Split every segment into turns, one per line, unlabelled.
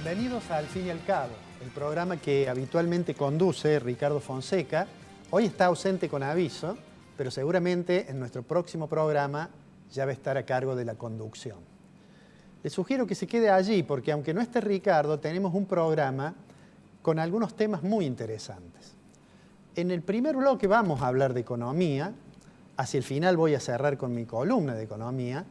Bienvenidos a Al Fin y al Cabo, el programa que habitualmente conduce Ricardo Fonseca. Hoy está ausente con aviso, pero seguramente en nuestro próximo programa ya va a estar a cargo de la conducción. Les sugiero que se quede allí porque aunque no esté Ricardo, tenemos un programa con algunos temas muy interesantes. En el primer bloque vamos a hablar de economía, hacia el final voy a cerrar con mi columna de economía,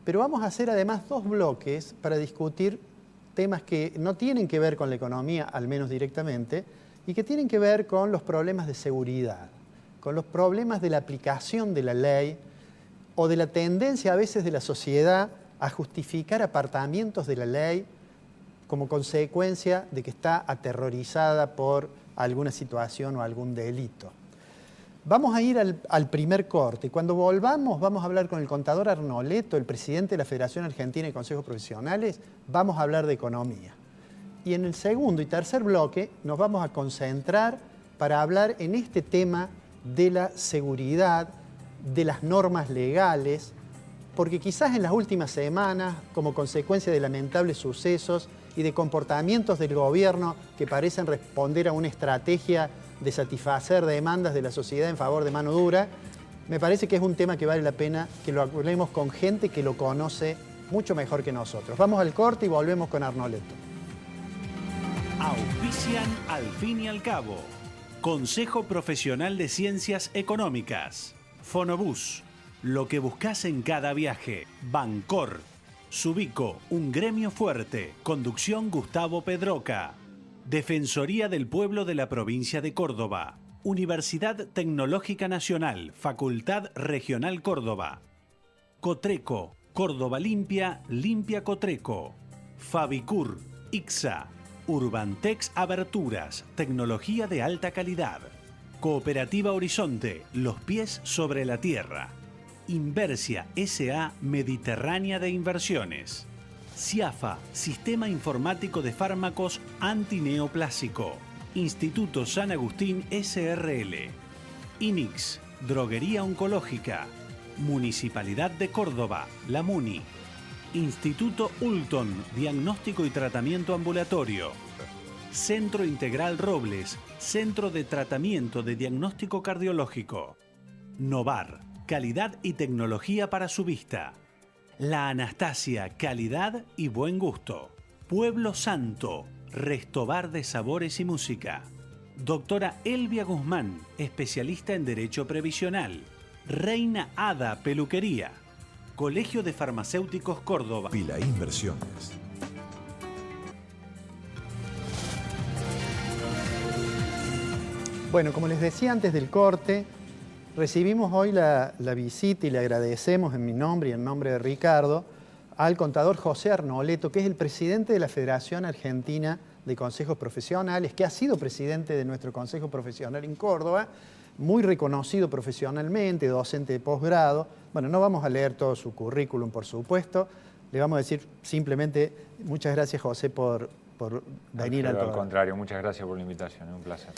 pero vamos a hacer además dos bloques para discutir temas que no tienen que ver con la economía, al menos directamente, y que tienen que ver con los problemas de seguridad, con los problemas de la aplicación de la ley o de la tendencia a veces de la sociedad a justificar apartamientos de la ley como consecuencia de que está aterrorizada por alguna situación o algún delito. Vamos a ir al primer corte. Cuando volvamos, vamos a hablar con el contador Arnoletto, el presidente de la Federación Argentina de Consejos Profesionales. Vamos a hablar de economía. Y en el segundo y tercer bloque nos vamos a concentrar para hablar en este tema de la seguridad, de las normas legales, porque quizás en las últimas semanas, como consecuencia de lamentables sucesos y de comportamientos del gobierno que parecen responder a una estrategia de satisfacer demandas de la sociedad en favor de mano dura, me parece que es un tema que vale la pena que lo hablemos con gente que lo conoce mucho mejor que nosotros. Vamos al corte y volvemos con Arnoletto.
Auspician Al Fin y al Cabo. Consejo Profesional de Ciencias Económicas. Fonobús. Lo que buscas en cada viaje. Bancor. Subico, un gremio fuerte. Conducción Gustavo Pedroca. Defensoría del Pueblo de la Provincia de Córdoba. Universidad Tecnológica Nacional, Facultad Regional Córdoba. Cotreco, Córdoba Limpia, Limpia Cotreco. Fabicur, ICSA. Urbantex Aberturas, tecnología de alta calidad. Cooperativa Horizonte, los pies sobre la tierra. Inversia S.A. Mediterránea de Inversiones. CIAFA, Sistema Informático de Fármacos Antineoplásico. Instituto San Agustín S.R.L. INIX, Droguería Oncológica. Municipalidad de Córdoba, la MUNI. Instituto Ulton, Diagnóstico y Tratamiento Ambulatorio. Centro Integral Robles, Centro de Tratamiento de Diagnóstico Cardiológico. Novar, calidad y tecnología para su vista. La Anastasia, calidad y buen gusto. Pueblo Santo, Restobar de Sabores y Música. Doctora Elvia Guzmán, especialista en Derecho Previsional. Reina Ada Peluquería. Colegio de Farmacéuticos Córdoba.
Pila Inversiones.
Bueno, como les decía antes del corte, recibimos hoy la visita y le agradecemos en mi nombre y en nombre de Ricardo al contador José Arnoletto, que es el presidente de la Federación Argentina de Consejos Profesionales, que ha sido presidente de nuestro Consejo Profesional en Córdoba, muy reconocido profesionalmente, docente de posgrado. Bueno, no vamos a leer todo su currículum, por supuesto. Le vamos a decir simplemente muchas gracias, José, por venir al programa.
Al contrario, muchas gracias por la invitación, es un placer.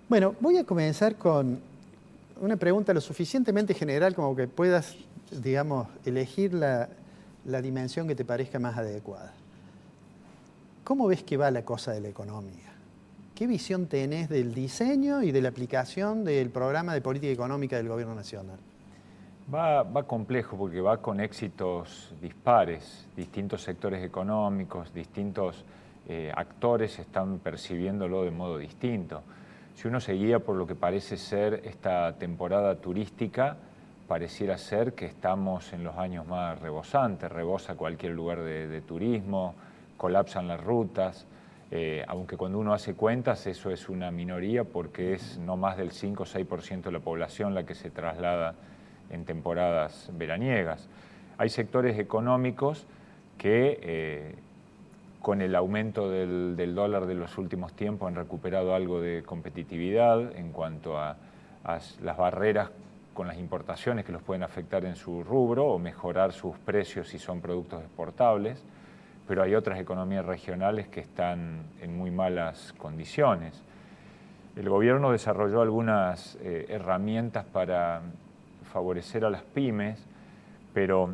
Bueno, voy a comenzar con una pregunta lo suficientemente general como que puedas, digamos, elegir la dimensión que te parezca más adecuada. ¿Cómo ves que va la cosa de la economía? ¿Qué visión tenés del diseño y de la aplicación del programa de política económica del Gobierno Nacional?
Va complejo porque va con éxitos dispares, distintos sectores económicos, distintos actores están percibiéndolo de modo distinto. Si uno se guía por lo que parece ser esta temporada turística, pareciera ser que estamos en los años más rebosantes, rebosa cualquier lugar de turismo, colapsan las rutas, aunque cuando uno hace cuentas eso es una minoría porque es no más del 5 o 6% de la población la que se traslada en temporadas veraniegas. Hay sectores económicos que con el aumento del dólar de los últimos tiempos han recuperado algo de competitividad en cuanto a las barreras con las importaciones que los pueden afectar en su rubro o mejorar sus precios si son productos exportables, pero hay otras economías regionales que están en muy malas condiciones. El gobierno desarrolló algunas herramientas para favorecer a las pymes, pero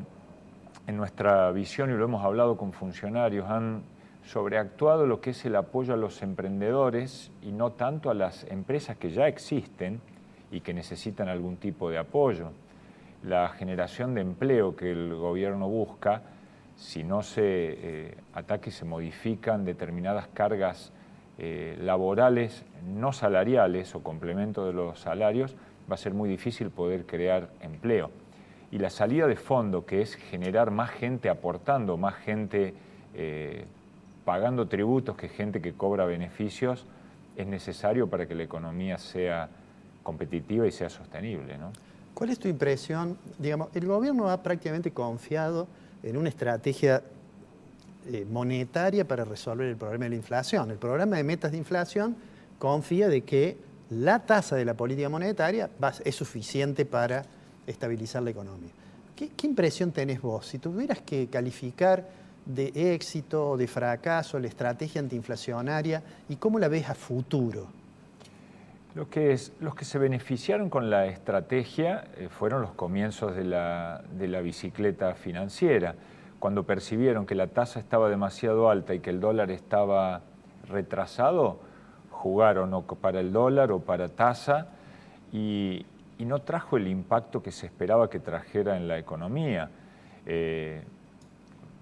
en nuestra visión, y lo hemos hablado con funcionarios, han sobreactuado lo que es el apoyo a los emprendedores y no tanto a las empresas que ya existen y que necesitan algún tipo de apoyo. La generación de empleo que el gobierno busca, si no se ataca y se modifican determinadas cargas laborales no salariales o complemento de los salarios, va a ser muy difícil poder crear empleo. Y la salida de fondo, que es generar más gente aportando, más gente pagando tributos que gente que cobra beneficios, es necesario para que la economía sea competitiva y sea sostenible, ¿no?
¿Cuál es tu impresión? Digamos, el gobierno ha prácticamente confiado en una estrategia monetaria para resolver el problema de la inflación. El programa de metas de inflación confía de que la tasa de la política monetaria es suficiente para estabilizar la economía. ¿Qué impresión tenés vos? Si tuvieras que calificar de éxito o de fracaso la estrategia antiinflacionaria y cómo la ves a futuro.
Los que se beneficiaron con la estrategia fueron los comienzos de la bicicleta financiera, cuando percibieron que la tasa estaba demasiado alta y que el dólar estaba retrasado, jugaron o para el dólar o para tasa y no trajo el impacto que se esperaba que trajera en la economía.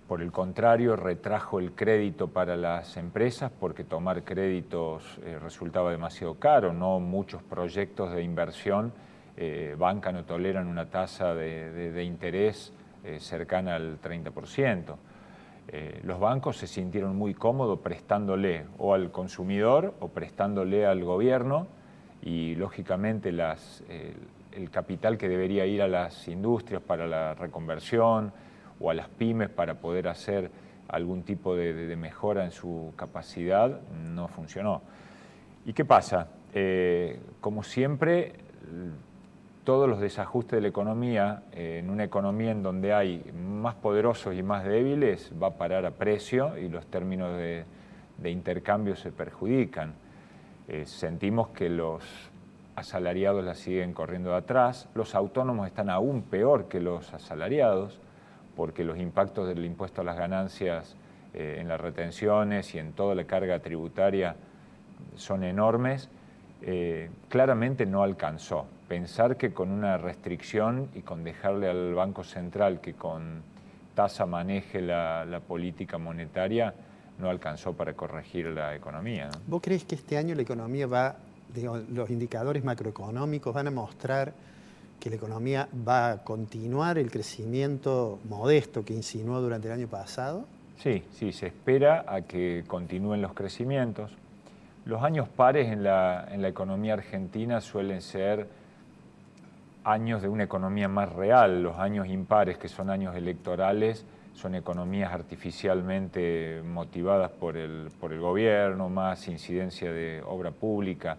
Por el contrario, retrajo el crédito para las empresas porque tomar créditos resultaba demasiado caro. No muchos proyectos de inversión bancan o toleran una tasa de interés cercana al 30%. Los bancos se sintieron muy cómodos prestándole o al consumidor o prestándole al gobierno y lógicamente el capital que debería ir a las industrias para la reconversión o a las pymes para poder hacer algún tipo de mejora en su capacidad, no funcionó. ¿Y qué pasa? Como siempre, todos los desajustes de la economía, en una economía en donde hay más poderosos y más débiles, va a parar a precio y los términos de intercambio se perjudican. Sentimos que los asalariados la siguen corriendo de atrás, los autónomos están aún peor que los asalariados, porque los impactos del impuesto a las ganancias en las retenciones y en toda la carga tributaria son enormes. Claramente no alcanzó. Pensar que con una restricción y con dejarle al Banco Central que con tasa maneje la política monetaria, no alcanzó para corregir la economía, ¿no?
¿Vos crees que este año la economía los indicadores macroeconómicos van a mostrar que la economía va a continuar el crecimiento modesto que insinuó durante el año pasado?
Sí, se espera a que continúen los crecimientos. Los años pares en la economía argentina suelen ser años de una economía más real. Los años impares, que son años electorales, son economías artificialmente motivadas por el gobierno, más incidencia de obra pública.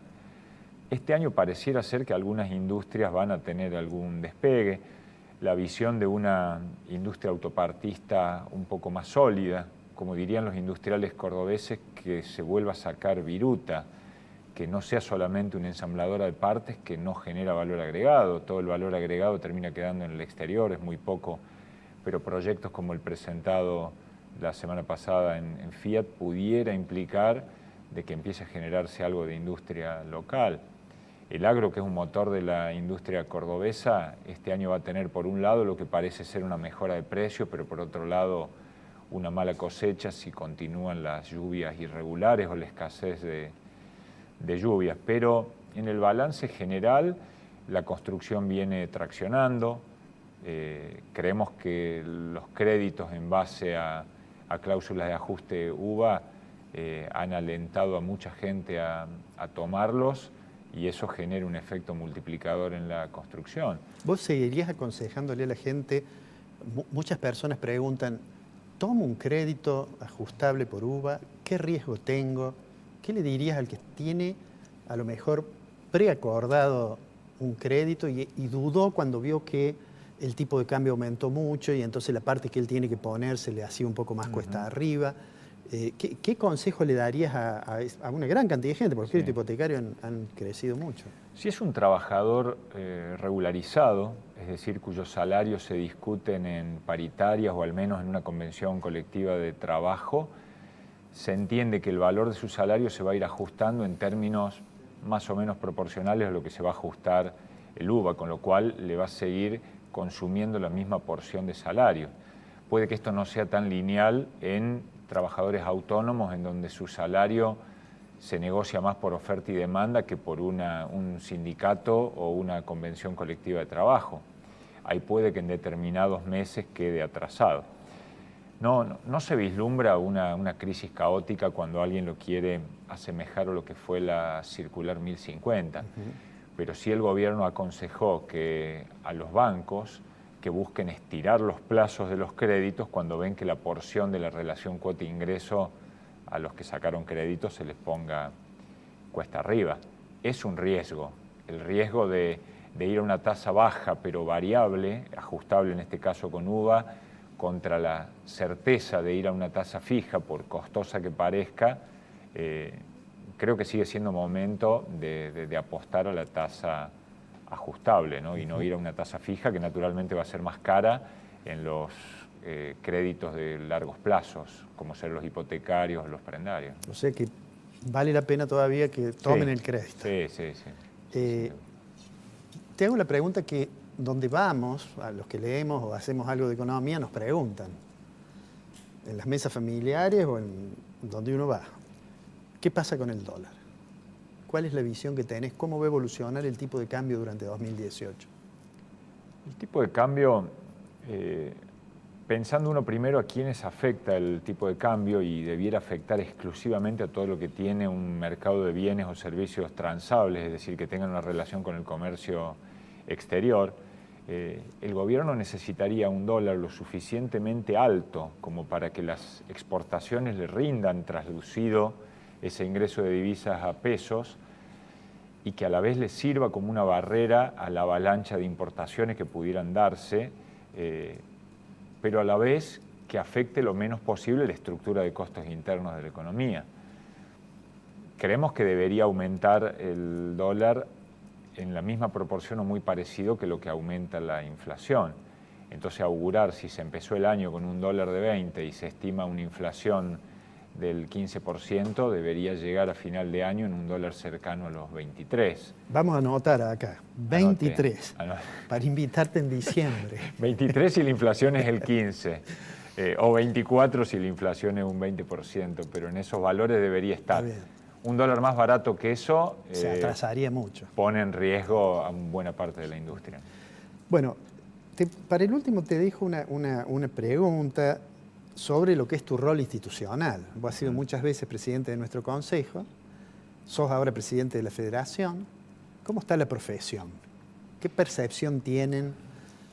Este año pareciera ser que algunas industrias van a tener algún despegue. La visión de una industria autopartista un poco más sólida, como dirían los industriales cordobeses, que se vuelva a sacar viruta, que no sea solamente una ensambladora de partes que no genera valor agregado. Todo el valor agregado termina quedando en el exterior, es muy poco, pero proyectos como el presentado la semana pasada en Fiat pudiera implicar de que empiece a generarse algo de industria local. El agro, que es un motor de la industria cordobesa, este año va a tener por un lado lo que parece ser una mejora de precios, pero por otro lado una mala cosecha si continúan las lluvias irregulares o la escasez de lluvias. Pero en el balance general la construcción viene traccionando. Creemos que los créditos en base a cláusulas de ajuste UVA han alentado a mucha gente a tomarlos y eso genera un efecto multiplicador en la construcción.
¿Vos seguirías aconsejándole a la gente? Muchas personas preguntan, ¿tomo un crédito ajustable por UVA? ¿Qué riesgo tengo? ¿Qué le dirías al que tiene a lo mejor preacordado un crédito y dudó cuando vio que el tipo de cambio aumentó mucho y entonces la parte que él tiene que poner se le hacía un poco más cuesta arriba? ¿Qué consejo le darías a una gran cantidad de gente? Porque los créditos hipotecarios han crecido mucho.
Si es un trabajador regularizado, es decir, cuyos salarios se discuten en paritarias o al menos en una convención colectiva de trabajo, se entiende que el valor de su salario se va a ir ajustando en términos más o menos proporcionales a lo que se va a ajustar el UVA, con lo cual le va a seguir consumiendo la misma porción de salario. Puede que esto no sea tan lineal en trabajadores autónomos, en donde su salario se negocia más por oferta y demanda que por un sindicato o una convención colectiva de trabajo. Ahí puede que en determinados meses quede atrasado. No se vislumbra una crisis caótica cuando alguien lo quiere asemejar a lo que fue la circular 1050, pero sí el gobierno aconsejó que a los bancos que busquen estirar los plazos de los créditos cuando ven que la porción de la relación cuota-ingreso a los que sacaron créditos se les ponga cuesta arriba. Es un riesgo, el riesgo de ir a una tasa baja pero variable, ajustable en este caso con UVA, contra la certeza de ir a una tasa fija, por costosa que parezca, creo que sigue siendo momento de apostar a la tasa ajustable, ¿no? Y no ir a una tasa fija que naturalmente va a ser más cara en los créditos de largos plazos, como ser los hipotecarios, los prendarios.
O sea que vale la pena todavía que tomen el crédito.
Sí.
Te hago la pregunta que donde vamos, a los que leemos o hacemos algo de economía, nos preguntan, en las mesas familiares o en donde uno va, ¿qué pasa con el dólar? ¿Cuál es la visión que tenés? ¿Cómo va a evolucionar el tipo de cambio durante 2018?
El tipo de cambio, pensando uno primero a quiénes afecta el tipo de cambio, y debiera afectar exclusivamente a todo lo que tiene un mercado de bienes o servicios transables, es decir, que tengan una relación con el comercio exterior, el gobierno necesitaría un dólar lo suficientemente alto como para que las exportaciones le rindan traslucido ese ingreso de divisas a pesos y que a la vez le sirva como una barrera a la avalancha de importaciones que pudieran darse, pero a la vez que afecte lo menos posible la estructura de costos internos de la economía. Creemos que debería aumentar el dólar en la misma proporción o muy parecido que lo que aumenta la inflación. Entonces, augurar, si se empezó el año con un dólar de 20 y se estima una inflación del 15%, debería llegar a final de año en un dólar cercano a los 23.
Vamos a anotar acá, 23, para invitarte en diciembre.
23 si la inflación es el 15%, o 24 si la inflación es un 20%, pero en esos valores debería estar. Un dólar más barato que eso
se atrasaría mucho.
Pone en riesgo a buena parte de la industria.
Bueno, para el último te dejo una pregunta sobre lo que es tu rol institucional. Vos has sido muchas veces presidente de nuestro consejo, sos ahora presidente de la federación. ¿Cómo está la profesión? ¿Qué percepción tienen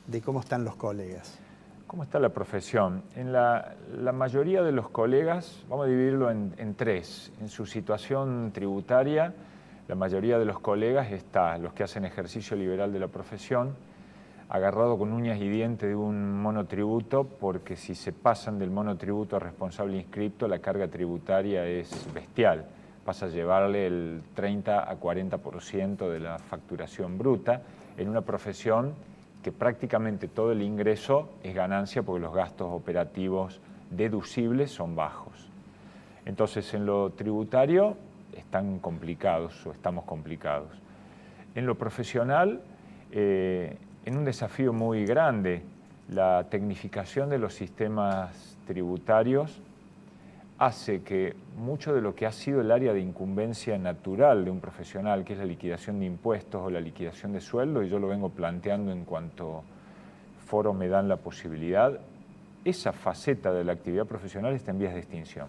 de cómo están los colegas?
¿Cómo está la profesión? En la mayoría de los colegas, vamos a dividirlo en tres. En su situación tributaria, la mayoría de los colegas está los que hacen ejercicio liberal de la profesión, agarrado con uñas y dientes de un monotributo, porque si se pasan del monotributo a responsable inscripto, la carga tributaria es bestial. Pasa a llevarle el 30 a 40% de la facturación bruta en una profesión que prácticamente todo el ingreso es ganancia porque los gastos operativos deducibles son bajos. Entonces, en lo tributario están complicados o estamos complicados. En lo profesional, en un desafío muy grande, la tecnificación de los sistemas tributarios hace que mucho de lo que ha sido el área de incumbencia natural de un profesional, que es la liquidación de impuestos o la liquidación de sueldo, y yo lo vengo planteando en cuanto foros me dan la posibilidad, esa faceta de la actividad profesional está en vías de extinción.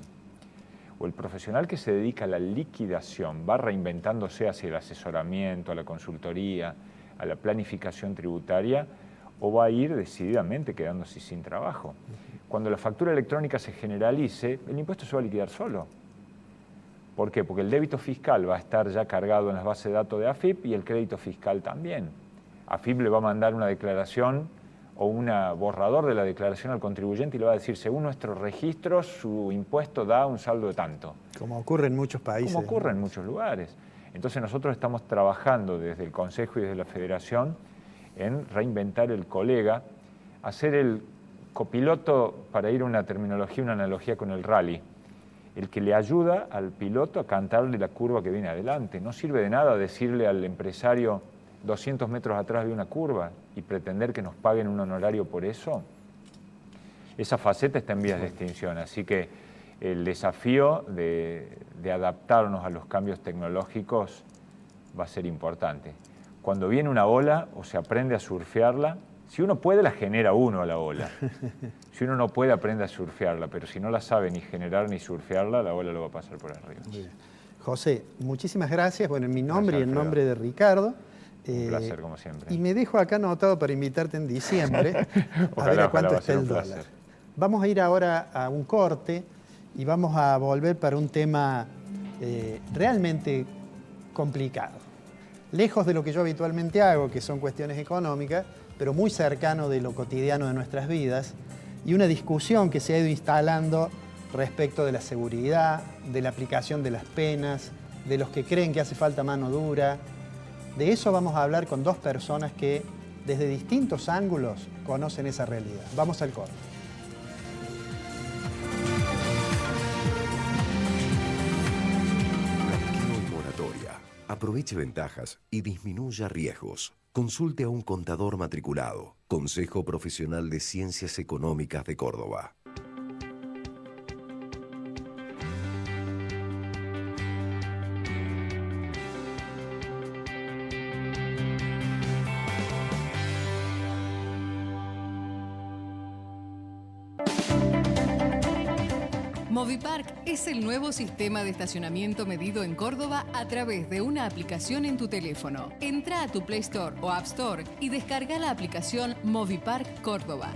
O el profesional que se dedica a la liquidación va reinventándose hacia el asesoramiento, a la consultoría, a la planificación tributaria, o va a ir decididamente quedándose sin trabajo. Cuando la factura electrónica se generalice, el impuesto se va a liquidar solo. ¿Por qué? Porque el débito fiscal va a estar ya cargado en las bases de datos de AFIP y el crédito fiscal también. AFIP le va a mandar una declaración o un borrador de la declaración al contribuyente y le va a decir, según nuestros registros, su impuesto da un saldo de tanto.
Como ocurre en muchos países.
Como ocurre en muchos lugares. Entonces nosotros estamos trabajando desde el Consejo y desde la Federación en reinventar el colega, hacer el copiloto, para ir a una terminología, una analogía con el rally. el que le ayuda al piloto a cantarle la curva que viene adelante. No sirve de nada decirle al empresario 200 metros atrás de una curva y pretender que nos paguen un honorario por eso. Esa faceta está en vías de extinción, así que el desafío de adaptarnos a los cambios tecnológicos va a ser importante. Cuando viene una ola o se aprende a surfearla, si uno puede, la genera uno a la ola. Si uno no puede, aprende a surfearla, pero si no la sabe ni generar ni surfearla, la ola lo va a pasar por arriba.
Bien. José, muchísimas gracias. Bueno, en mi nombre y en nombre de Ricardo.
Un placer, como siempre.
Y me dejo acá anotado para invitarte en diciembre a ver a cuánto está el dólar. Vamos a ir ahora a un corte y vamos a volver para un tema realmente complicado. Lejos de lo que yo habitualmente hago, que son cuestiones económicas, pero muy cercano de lo cotidiano de nuestras vidas, y una discusión que se ha ido instalando respecto de la seguridad, de la aplicación de las penas, de los que creen que hace falta mano dura. De eso vamos a hablar con dos personas que desde distintos ángulos conocen esa realidad. Vamos al corte.
Blanqueo y moratoria. Aproveche ventajas y disminuya riesgos. Consulte a un contador matriculado. Consejo Profesional de Ciencias Económicas de Córdoba.
Movipark es el nuevo sistema de estacionamiento medido en Córdoba a través de una aplicación en tu teléfono. Entra a tu Play Store o App Store y descarga la aplicación Movipark Córdoba.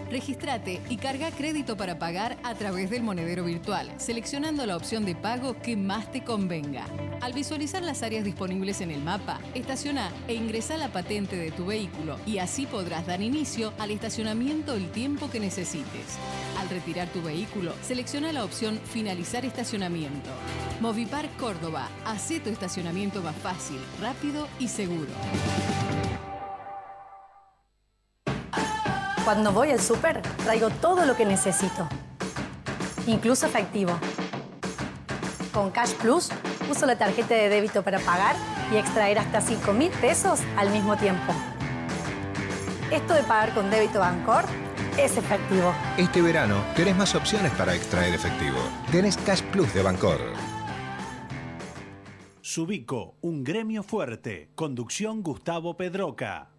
Regístrate y carga crédito para pagar a través del monedero virtual, seleccionando la opción de pago que más te convenga. Al visualizar las áreas disponibles en el mapa, estaciona e ingresa la patente de tu vehículo y así podrás dar inicio al estacionamiento el tiempo que necesites. Al retirar tu vehículo, selecciona la opción Finalizar estacionamiento. Movipark Córdoba, hace tu estacionamiento más fácil, rápido y seguro.
Cuando voy al súper, traigo todo lo que necesito, incluso efectivo. Con Cash Plus, uso la tarjeta de débito para pagar y extraer hasta 5.000 pesos al mismo tiempo. Esto de pagar con débito Bancor es efectivo.
Este verano tenés más opciones para extraer efectivo. Tenés Cash Plus de Bancor.
Subico, un gremio fuerte. Conducción Gustavo Pedroca.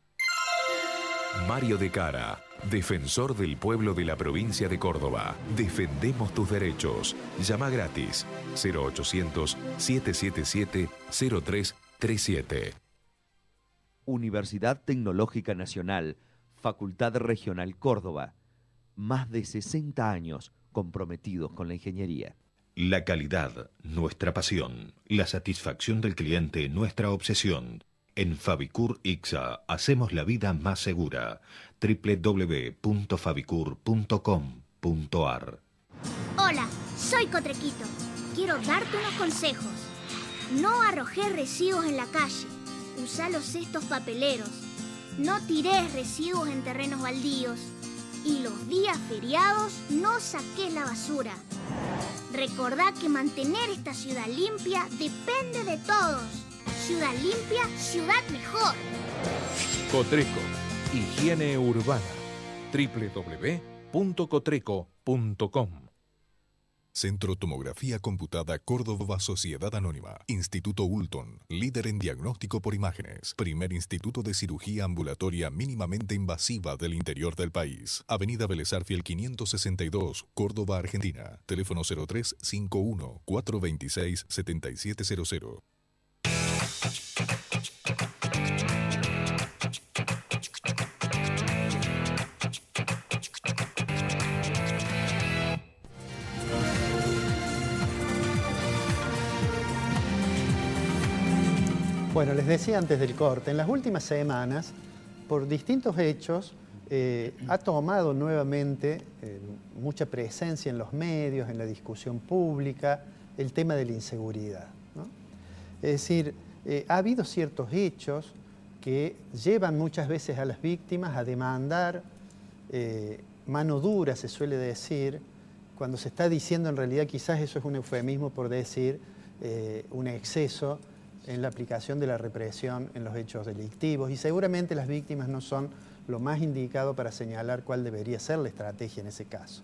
Mario de Cara, defensor del pueblo de la provincia de Córdoba. Defendemos tus derechos. Llama gratis 0800-777-0337.
Universidad Tecnológica Nacional, Facultad Regional Córdoba. Más de 60 años comprometidos con la ingeniería.
La calidad, nuestra pasión. La satisfacción del cliente, nuestra obsesión. En Fabicur Ixa hacemos la vida más segura. www.fabicur.com.ar.
Hola, soy Cotrequito. Quiero darte unos consejos. No arrojes residuos en la calle. Usa los cestos papeleros. No tires residuos en terrenos baldíos. Y los días feriados no saques la basura. Recordá que mantener esta ciudad limpia depende de todos. Ciudad limpia, ciudad mejor.
Cotreco, higiene urbana. www.cotreco.com.
Centro Tomografía Computada Córdoba Sociedad Anónima. Instituto Ulton, líder en diagnóstico por imágenes. Primer instituto de cirugía ambulatoria mínimamente invasiva del interior del país. Avenida Vélez Arfiel 562, Córdoba, Argentina. Teléfono 0351 426 7700.
Bueno, les decía antes del corte, en las últimas semanas, por distintos hechos, ha tomado nuevamente mucha presencia en los medios, en la discusión pública, el tema de la inseguridad, ¿no? Es decir, ha habido ciertos hechos que llevan muchas veces a las víctimas a demandar mano dura, se suele decir, cuando se está diciendo en realidad quizás eso es un eufemismo por decir un exceso en la aplicación de la represión en los hechos delictivos, y seguramente las víctimas no son lo más indicado para señalar cuál debería ser la estrategia en ese caso.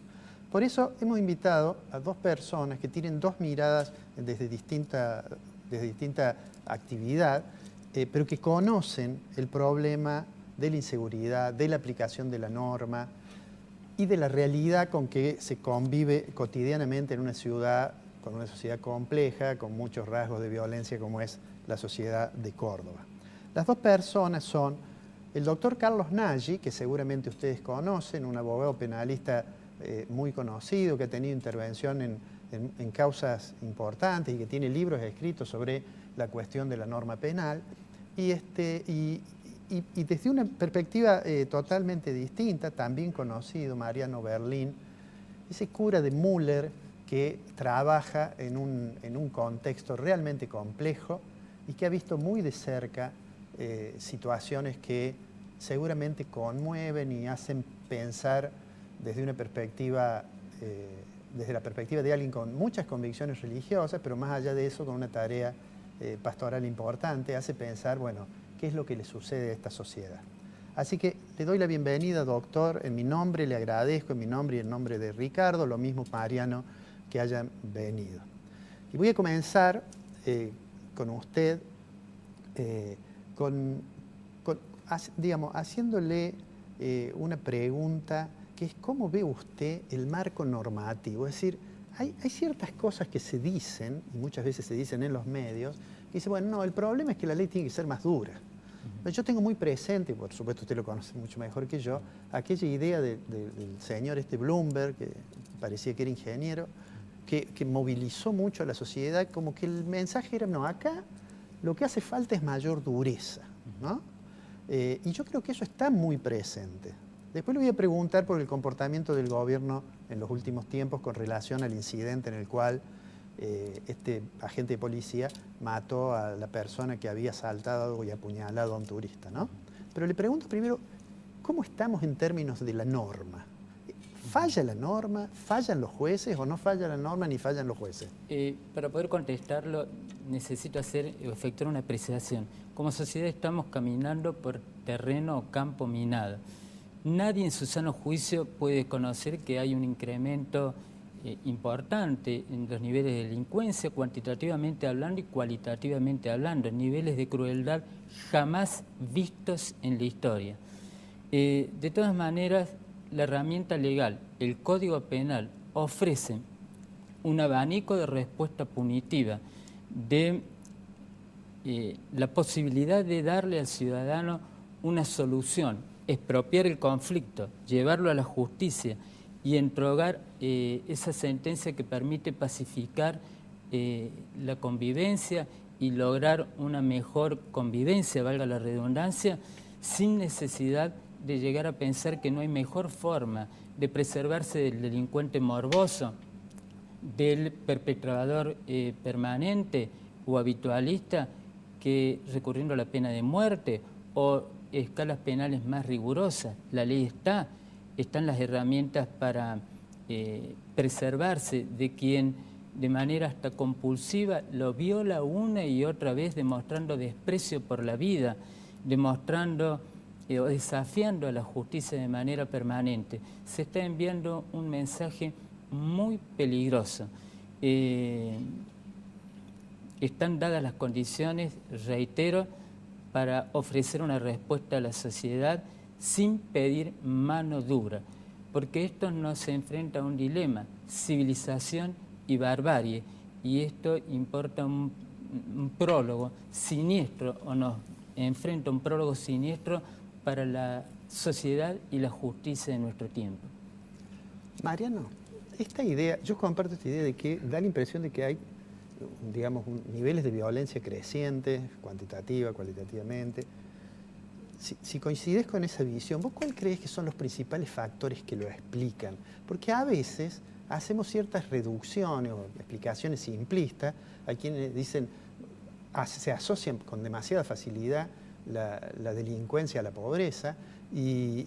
Por eso hemos invitado a dos personas que tienen dos miradas desde distinta actividad, pero que conocen el problema de la inseguridad, de la aplicación de la norma y de la realidad con que se convive cotidianamente en una ciudad, con una sociedad compleja, con muchos rasgos de violencia como es la sociedad de Córdoba. Las dos personas son el doctor Carlos Nagy, que seguramente ustedes conocen, un abogado penalista muy conocido, que ha tenido intervención en causas importantes y que tiene libros escritos sobre la cuestión de la norma penal, y desde una perspectiva totalmente distinta, también conocido, Mariano Berlín, ese cura de Müller que trabaja en un contexto realmente complejo y que ha visto muy de cerca situaciones que seguramente conmueven y hacen pensar desde una perspectiva, desde la perspectiva de alguien con muchas convicciones religiosas, pero más allá de eso, con una tarea pastoral importante, hace pensar, bueno, qué es lo que le sucede a esta sociedad. Así que le doy la bienvenida, doctor, en mi nombre, le agradezco en mi nombre y en nombre de Ricardo, lo mismo Mariano, que hayan venido. Y voy a comenzar con usted, digamos, haciéndole una pregunta que es cómo ve usted el marco normativo. Es decir, hay ciertas cosas que se dicen, y muchas veces se dicen en los medios, que dicen, bueno, no, el problema es que la ley tiene que ser más dura. Yo tengo muy presente, por supuesto usted lo conoce mucho mejor que yo, aquella idea del señor Bloomberg, que parecía que era ingeniero, que movilizó mucho a la sociedad, como que el mensaje era, no, acá lo que hace falta es mayor dureza, ¿no? Y yo creo que eso está muy presente. Después le voy a preguntar por el comportamiento del gobierno en los últimos tiempos con relación al incidente en el cual este agente de policía mató a la persona que había asaltado y apuñalado a un turista, ¿no? Pero le pregunto primero, ¿cómo estamos en términos de la norma? ¿Falla la norma? ¿Fallan los jueces o no falla la norma ni fallan los jueces?
Para poder contestarlo necesito efectuar una apreciación. Como sociedad estamos caminando por terreno o campo minado. Nadie en su sano juicio puede conocer que hay un incremento importante en los niveles de delincuencia, cuantitativamente hablando y cualitativamente hablando, niveles de crueldad jamás vistos en la historia. De todas maneras, la herramienta legal, el Código Penal, ofrece un abanico de respuesta punitiva, de la posibilidad de darle al ciudadano una solución, expropiar el conflicto, llevarlo a la justicia y entregar esa sentencia que permite pacificar la convivencia y lograr una mejor convivencia, valga la redundancia, sin necesidad de llegar a pensar que no hay mejor forma de preservarse del delincuente morboso, del perpetrador permanente o habitualista, que recurriendo a la pena de muerte o escalas penales más rigurosas. La ley están las herramientas para preservarse de quien de manera hasta compulsiva lo viola una y otra vez, demostrando desprecio por la vida, demostrando o desafiando a la justicia de manera permanente. Se está enviando un mensaje muy peligroso. Están dadas las condiciones, reitero, para ofrecer una respuesta a la sociedad sin pedir mano dura, porque esto nos enfrenta a un dilema, civilización y barbarie, y esto importa un prólogo siniestro, o nos enfrenta un prólogo siniestro para la sociedad y la justicia de nuestro tiempo.
Mariano, esta idea, yo comparto esta idea de que da la impresión de que hay, digamos, niveles de violencia crecientes, cuantitativa, cualitativamente. Si coincides con esa visión, ¿vos cuál crees que son los principales factores que lo explican? Porque a veces hacemos ciertas reducciones o explicaciones simplistas a quienes dicen, se asocian con demasiada facilidad la delincuencia a la pobreza y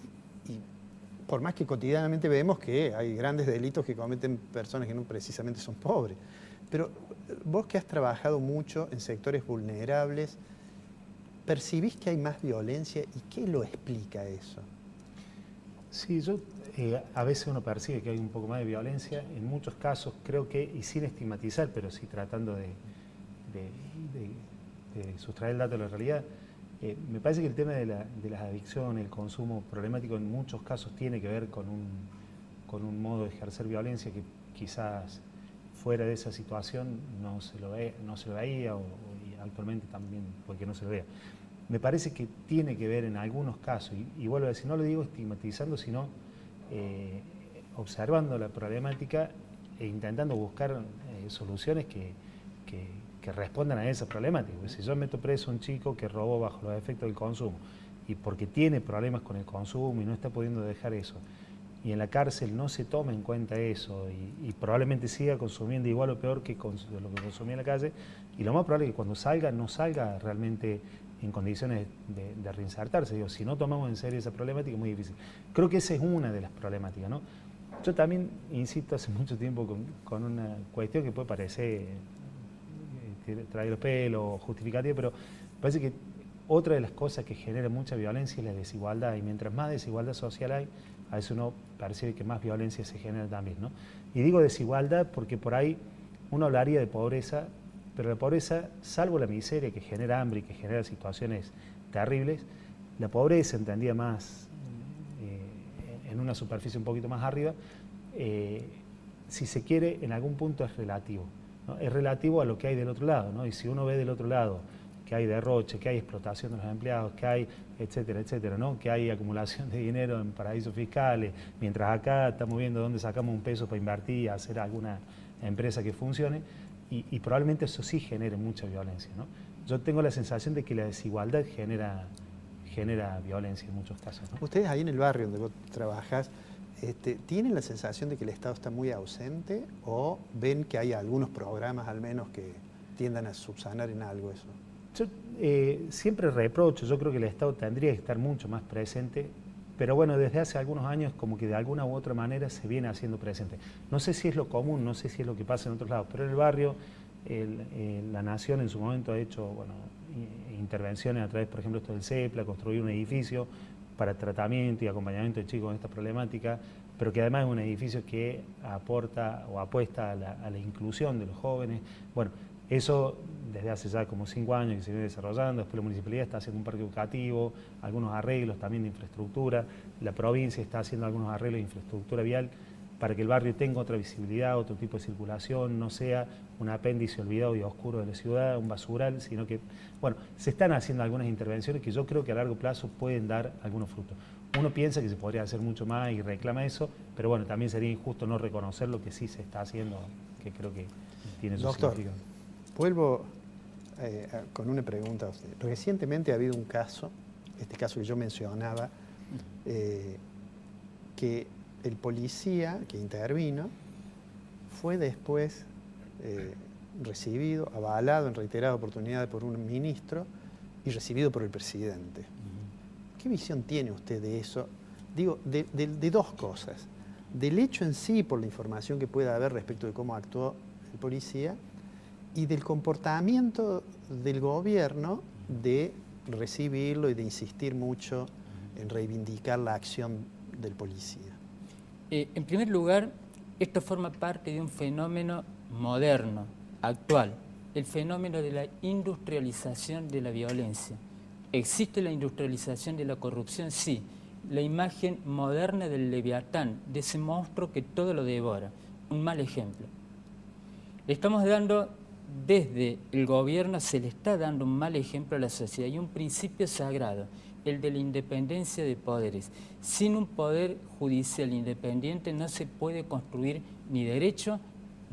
Por más que cotidianamente vemos que hay grandes delitos que cometen personas que no precisamente son pobres. Pero vos que has trabajado mucho en sectores vulnerables, ¿percibís que hay más violencia y qué lo explica eso?
Sí, a veces uno percibe que hay un poco más de violencia. En muchos casos creo que, y sin estigmatizar, pero sí tratando de sustraer el dato de la realidad, me parece que el tema de las adicciones, el consumo problemático en muchos casos tiene que ver con un modo de ejercer violencia que quizás fuera de esa situación no se lo veía y actualmente también porque no se lo vea. Me parece que tiene que ver en algunos casos, y vuelvo a decir, no lo digo estigmatizando, sino observando la problemática e intentando buscar soluciones que respondan a esa problemática. Porque si yo meto preso a un chico que robó bajo los efectos del consumo y porque tiene problemas con el consumo y no está pudiendo dejar eso, y en la cárcel no se toma en cuenta eso y probablemente siga consumiendo igual o peor que lo que consumía en la calle, y lo más probable es que cuando salga no salga realmente en condiciones de reinsertarse. Digo, si no tomamos en serio esa problemática es muy difícil. Creo que esa es una de las problemáticas, ¿no? Yo también insisto hace mucho tiempo con una cuestión que puede parecer traer el pelo, justificativa, pero parece que otra de las cosas que genera mucha violencia es la desigualdad, y mientras más desigualdad social hay, a veces uno percibe que más violencia se genera también, ¿no? Y digo desigualdad porque por ahí uno hablaría de pobreza, pero la pobreza, salvo la miseria que genera hambre y que genera situaciones terribles, la pobreza, entendida más en una superficie un poquito más arriba, si se quiere, en algún punto es relativo, ¿no? Es relativo a lo que hay del otro lado, ¿no? Y si uno ve del otro lado que hay derroche, que hay explotación de los empleados, que hay etcétera, etcétera, ¿no? Que hay acumulación de dinero en paraísos fiscales, mientras acá estamos viendo dónde sacamos un peso para invertir y hacer alguna empresa que funcione, y probablemente eso sí genere mucha violencia, ¿no? Yo tengo la sensación de que la desigualdad genera violencia en muchos casos, ¿no?
Ustedes ahí en el barrio donde vos trabajás, ¿tienen la sensación de que el Estado está muy ausente o ven que hay algunos programas al menos que tiendan a subsanar en algo eso?
Yo siempre reprocho, yo creo que el Estado tendría que estar mucho más presente, pero bueno, desde hace algunos años como que de alguna u otra manera se viene haciendo presente. No sé si es lo común, no sé si es lo que pasa en otros lados, pero en el barrio la Nación en su momento ha hecho intervenciones a través, por ejemplo, esto del CEPLA, construir un edificio para tratamiento y acompañamiento de chicos con esta problemática, pero que además es un edificio que aporta o apuesta a la inclusión de los jóvenes. Bueno, eso desde hace ya como 5 años que se viene desarrollando. Después la municipalidad está haciendo un parque educativo, algunos arreglos también de infraestructura, la provincia está haciendo algunos arreglos de infraestructura vial para que el barrio tenga otra visibilidad, otro tipo de circulación, no sea un apéndice olvidado y oscuro de la ciudad, un basural, sino que, bueno, se están haciendo algunas intervenciones que yo creo que a largo plazo pueden dar algunos frutos. Uno piensa que se podría hacer mucho más y reclama eso, pero bueno, también sería injusto no reconocer lo que sí se está haciendo, que creo que tiene su significado.
Vuelvo con una pregunta a usted. Recientemente ha habido un caso, este caso que yo mencionaba, que el policía que intervino fue después recibido, avalado en reiteradas oportunidades por un ministro y recibido por el presidente. ¿Qué visión tiene usted de eso? Digo, de dos cosas. Del hecho en sí, por la información que pueda haber respecto de cómo actuó el policía, y del comportamiento del gobierno de recibirlo y de insistir mucho en reivindicar la acción del policía.
En primer lugar, esto forma parte de un fenómeno moderno, actual, el fenómeno de la industrialización de la violencia. ¿Existe la industrialización de la corrupción? Sí. La imagen moderna del Leviatán, de ese monstruo que todo lo devora. Un mal ejemplo. Le estamos dando, desde el gobierno se le está dando un mal ejemplo a la sociedad y un principio sagrado, el de la independencia de poderes. Sin un poder judicial independiente no se puede construir ni derecho,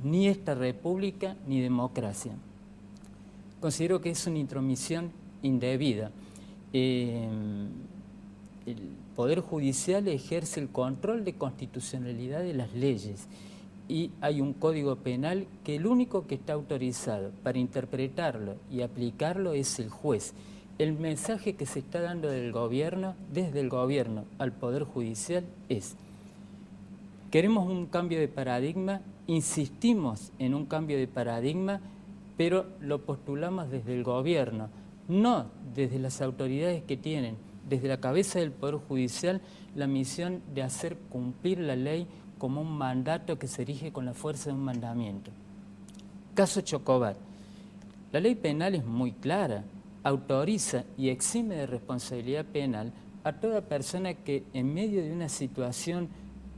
ni esta república, ni democracia. Considero que es una intromisión indebida. El Poder Judicial ejerce el control de constitucionalidad de las leyes y hay un código penal que el único que está autorizado para interpretarlo y aplicarlo es el juez. el mensaje que se está dando del gobierno, desde el gobierno al Poder Judicial, es: queremos un cambio de paradigma, insistimos en un cambio de paradigma, pero lo postulamos desde el gobierno, no desde las autoridades que tienen, desde la cabeza del Poder Judicial, la misión de hacer cumplir la ley como un mandato que se erige con la fuerza de un mandamiento. Caso Chocobar. La ley penal es muy clara, autoriza y exime de responsabilidad penal a toda persona que en medio de una situación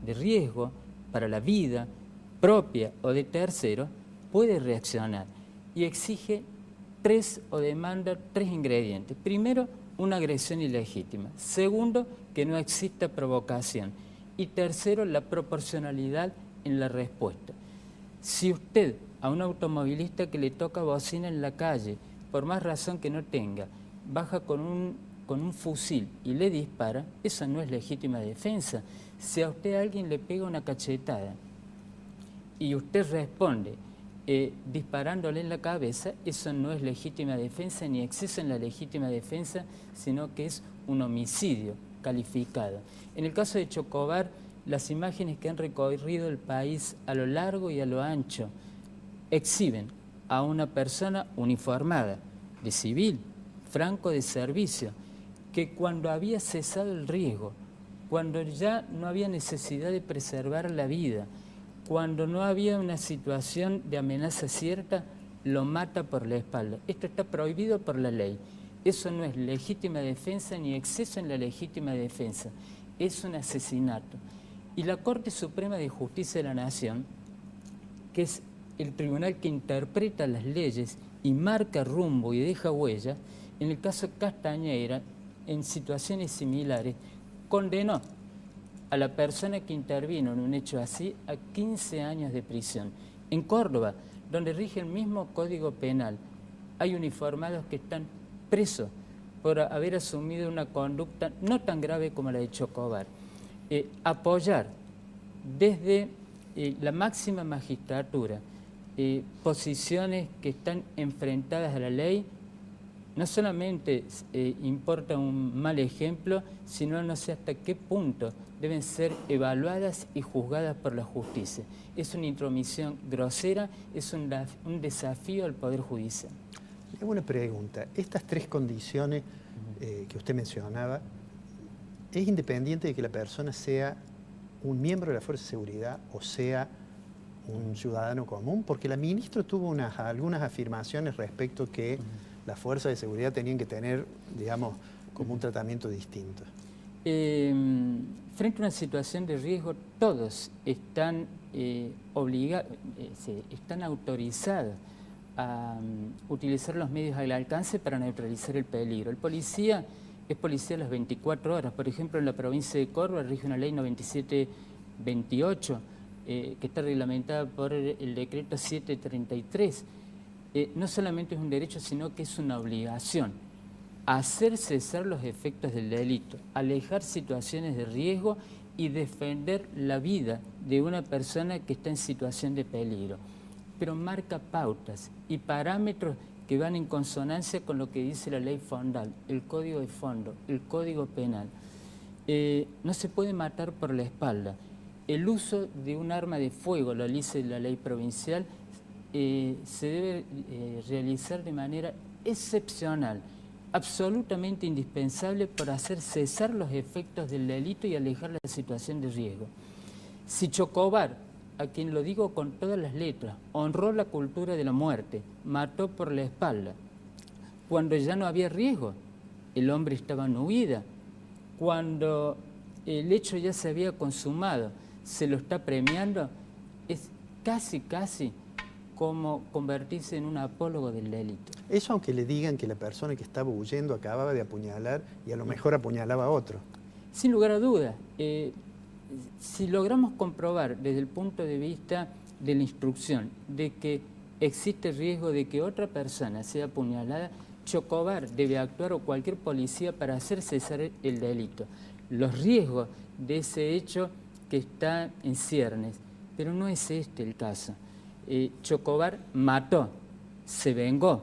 de riesgo para la vida propia o de tercero puede reaccionar y exige o demanda tres ingredientes. Primero, una agresión ilegítima. Segundo, que no exista provocación. Y tercero, la proporcionalidad en la respuesta. Si usted a un automovilista que le toca bocina en la calle, por más razón que no tenga, baja con un fusil y le dispara, eso no es legítima defensa. Si a usted alguien le pega una cachetada y usted responde disparándole en la cabeza, eso no es legítima defensa ni exceso en la legítima defensa, sino que es un homicidio calificado. En el caso de Chocobar, las imágenes que han recorrido el país a lo largo y a lo ancho exhiben a una persona uniformada, de civil, franco de servicio, que cuando había cesado el riesgo, cuando ya no había necesidad de preservar la vida, cuando no había una situación de amenaza cierta, lo mata por la espalda. Esto está prohibido por la ley. Eso no es legítima defensa ni exceso en la legítima defensa. Es un asesinato. Y la Corte Suprema de Justicia de la Nación, que es el tribunal que interpreta las leyes y marca rumbo y deja huella, en el caso Castañeira, en situaciones similares, condenó a la persona que intervino en un hecho así a 15 años de prisión. En Córdoba, donde rige el mismo Código Penal, hay uniformados que están presos por haber asumido una conducta no tan grave como la de Chocobar. Apoyar desde la máxima magistratura posiciones que están enfrentadas a la ley, no solamente importa un mal ejemplo, sino no sé hasta qué punto deben ser evaluadas y juzgadas por la justicia. Es una intromisión grosera, es un desafío al Poder Judicial.
Le hago una pregunta. Estas tres condiciones que usted mencionaba, ¿es independiente de que la persona sea un miembro de la Fuerza de Seguridad o sea un ciudadano común? Porque la ministra tuvo algunas afirmaciones respecto que las fuerzas de seguridad tenían que tener, digamos, como un tratamiento distinto.
Frente a una situación de riesgo, todos están están autorizados a utilizar los medios al alcance para neutralizar el peligro. El policía es policía a las 24 horas. Por ejemplo, en la provincia de Córdoba rige una ley 9728, que está reglamentada por el decreto 733. No solamente es un derecho, sino que es una obligación. Hacer cesar los efectos del delito, alejar situaciones de riesgo y defender la vida de una persona que está en situación de peligro. Pero marca pautas y parámetros que van en consonancia con lo que dice la ley fondal, el código de fondo, el código penal. No se puede matar por la espalda. El uso de un arma de fuego, lo dice la ley provincial, se debe realizar de manera excepcional, absolutamente indispensable para hacer cesar los efectos del delito y alejar la situación de riesgo. Si Chocobar, a quien lo digo con todas las letras, honró la cultura de la muerte, mató por la espalda, cuando ya no había riesgo, el hombre estaba en huida, cuando el hecho ya se había consumado, se lo está premiando, es casi como convertirse en un apólogo del delito.
Eso aunque le digan que la persona que estaba huyendo acababa de apuñalar y a lo mejor apuñalaba a otro.
Sin lugar a dudas. Si logramos comprobar desde el punto de vista de la instrucción de que existe riesgo de que otra persona sea apuñalada, Chocobar debe actuar o cualquier policía para hacer cesar el delito. Los riesgos de ese hecho que está en ciernes, pero no es este el caso. Chocobar mató, se vengó,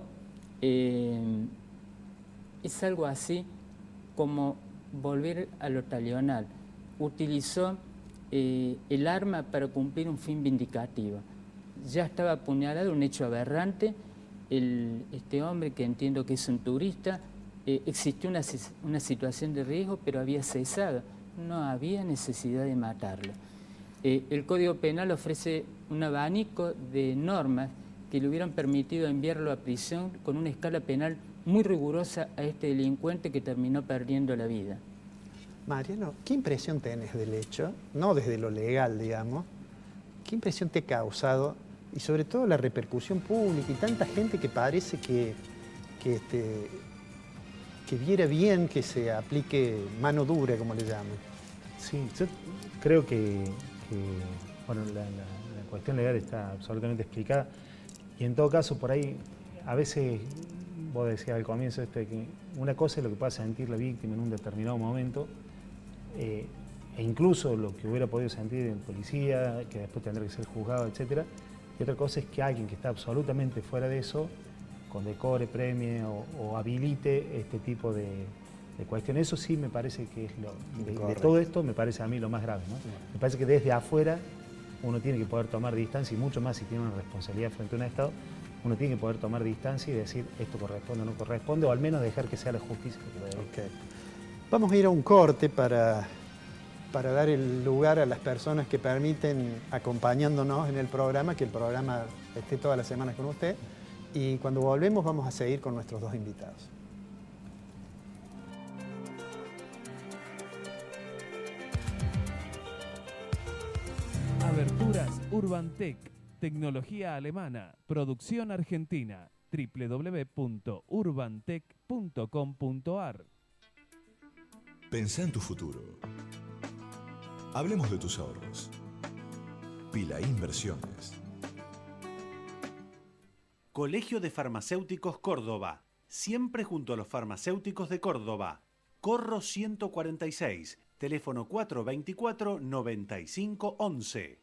es algo así como volver a lo talional. Utilizó el arma para cumplir un fin vindicativo. Ya estaba apuñalado, un hecho aberrante. Este hombre, que entiendo que es un turista, existió una situación de riesgo, pero había cesado. No había necesidad de matarlo. El Código Penal ofrece un abanico de normas que le hubieran permitido enviarlo a prisión con una escala penal muy rigurosa a este delincuente que terminó perdiendo la vida.
Mariano, ¿qué impresión tenés del hecho? No desde lo legal, digamos. ¿Qué impresión te ha causado? Y sobre todo la repercusión pública y tanta gente que parece que viera bien que se aplique mano dura, como le llaman.
Sí, yo creo que bueno, la cuestión legal está absolutamente explicada. Y en todo caso, por ahí, a veces, vos decías al comienzo que una cosa es lo que pueda sentir la víctima en un determinado momento, e incluso lo que hubiera podido sentir el policía, que después tendrá que ser juzgado, etc. Y otra cosa es que alguien que está absolutamente fuera de eso, condecore, premie o habilite este tipo de cuestiones. Eso sí me parece que es de todo esto, me parece a mí lo más grave, ¿no? Me parece que desde afuera uno tiene que poder tomar distancia, y mucho más si tiene una responsabilidad frente a un Estado, uno tiene que poder tomar distancia y decir esto corresponde o no corresponde, o al menos dejar que sea la justicia que lo debe.
Okay. Vamos a ir a un corte para dar el lugar a las personas que permiten, acompañándonos en el programa, que el programa esté todas las semanas con usted. Y cuando volvemos vamos a seguir con nuestros dos invitados.
Aberturas Urbantec, tecnología alemana, producción argentina, www.urbantec.com.ar.
Pensá en tu futuro. Hablemos de tus ahorros. Pila Inversiones.
Colegio de Farmacéuticos Córdoba, siempre junto a los farmacéuticos de Córdoba. Corro 146, teléfono 424-9511.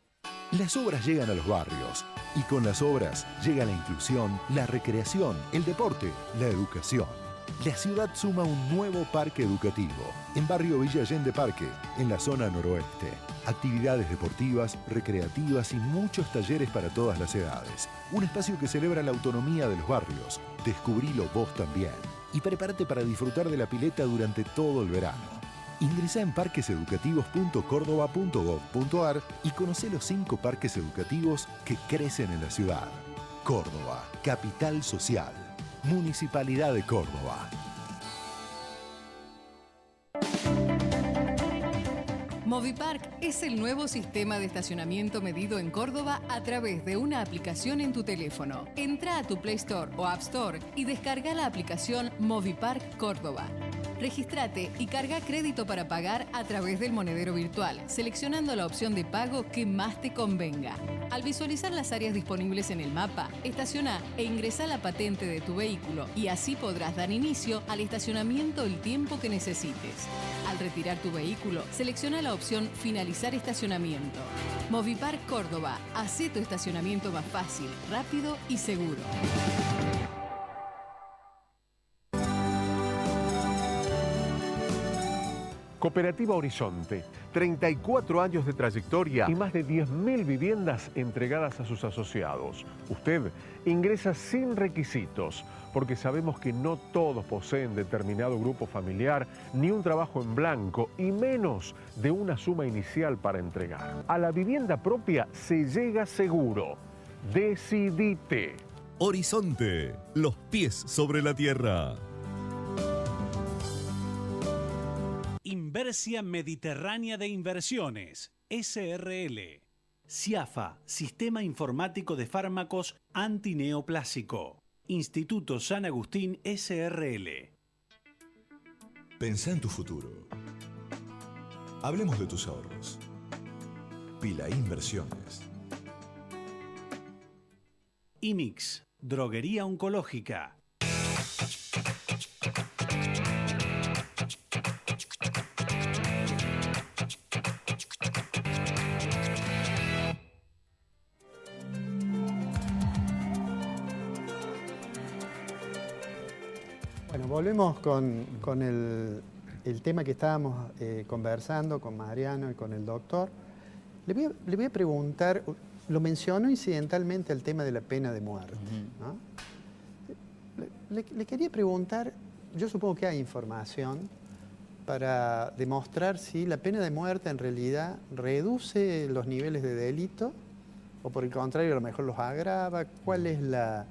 Las obras llegan a los barrios y con las obras llega la inclusión, la recreación, el deporte, la educación. La ciudad suma un nuevo parque educativo en barrio Villa Allende Parque, en la zona noroeste. Actividades deportivas, recreativas y muchos talleres para todas las edades. Un espacio que celebra la autonomía de los barrios. Descubrilo vos también. Y prepárate para disfrutar de la pileta durante todo el verano. Ingresá en parqueseducativos.cordoba.gov.ar y conocé los 5 parques educativos que crecen en la ciudad. Córdoba, capital social. Municipalidad de Córdoba.
Movipark es el nuevo sistema de estacionamiento medido en Córdoba a través de una aplicación en tu teléfono. Entra a tu Play Store o App Store y descarga la aplicación Movipark Córdoba. Regístrate y carga crédito para pagar a través del monedero virtual, seleccionando la opción de pago que más te convenga. Al visualizar las áreas disponibles en el mapa, estaciona e ingresa la patente de tu vehículo y así podrás dar inicio al estacionamiento el tiempo que necesites. Al retirar tu vehículo, selecciona la opción Finalizar estacionamiento. Movipark Córdoba, hace tu estacionamiento más fácil, rápido y seguro.
Cooperativa Horizonte, 34 años de trayectoria y más de 10.000 viviendas entregadas a sus asociados. Usted ingresa sin requisitos, porque sabemos que no todos poseen determinado grupo familiar, ni un trabajo en blanco, y menos de una suma inicial para entregar. A la vivienda propia se llega seguro. Decidite.
Horizonte, los pies sobre la tierra.
Inversia Mediterránea de Inversiones, SRL. CIAFA, Sistema Informático de Fármacos Antineoplásico. Instituto San Agustín, SRL.
Pensá en tu futuro. Hablemos de tus ahorros. Pila Inversiones.
IMIX, Droguería Oncológica.
Bueno, volvemos con el tema que estábamos conversando con Mariano y con el doctor. Le voy a preguntar, lo mencionó incidentalmente el tema de la pena de muerte, ¿no? Le quería preguntar, yo supongo que hay información para demostrar si la pena de muerte en realidad reduce los niveles de delito o por el contrario a lo mejor los agrava. ¿Cuál es la...?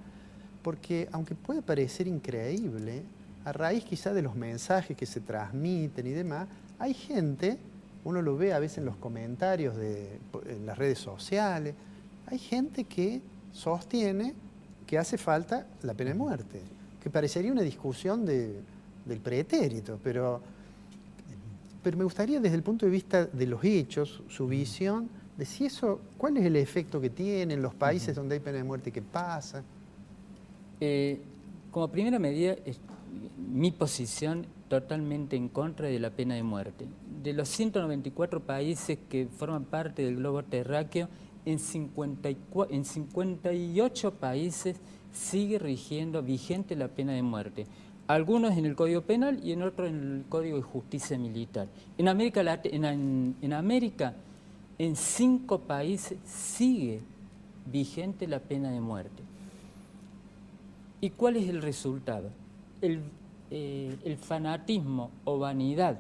Porque aunque puede parecer increíble, a raíz quizá de los mensajes que se transmiten y demás, hay gente, uno lo ve a veces en los comentarios en las redes sociales, hay gente que sostiene que hace falta la pena de muerte, que parecería una discusión del pretérito, pero me gustaría desde el punto de vista de los hechos, su visión, de si eso, cuál es el efecto que tiene en los países donde hay pena de muerte, qué pasa.
Como primera medida, mi posición totalmente en contra de la pena de muerte. De los 194 países que forman parte del globo terráqueo, en 58 países sigue vigente la pena de muerte. Algunos en el Código Penal y en otros en el Código de Justicia Militar. En América, en 5 países sigue vigente la pena de muerte. ¿Y cuál es el resultado? El fanatismo o vanidad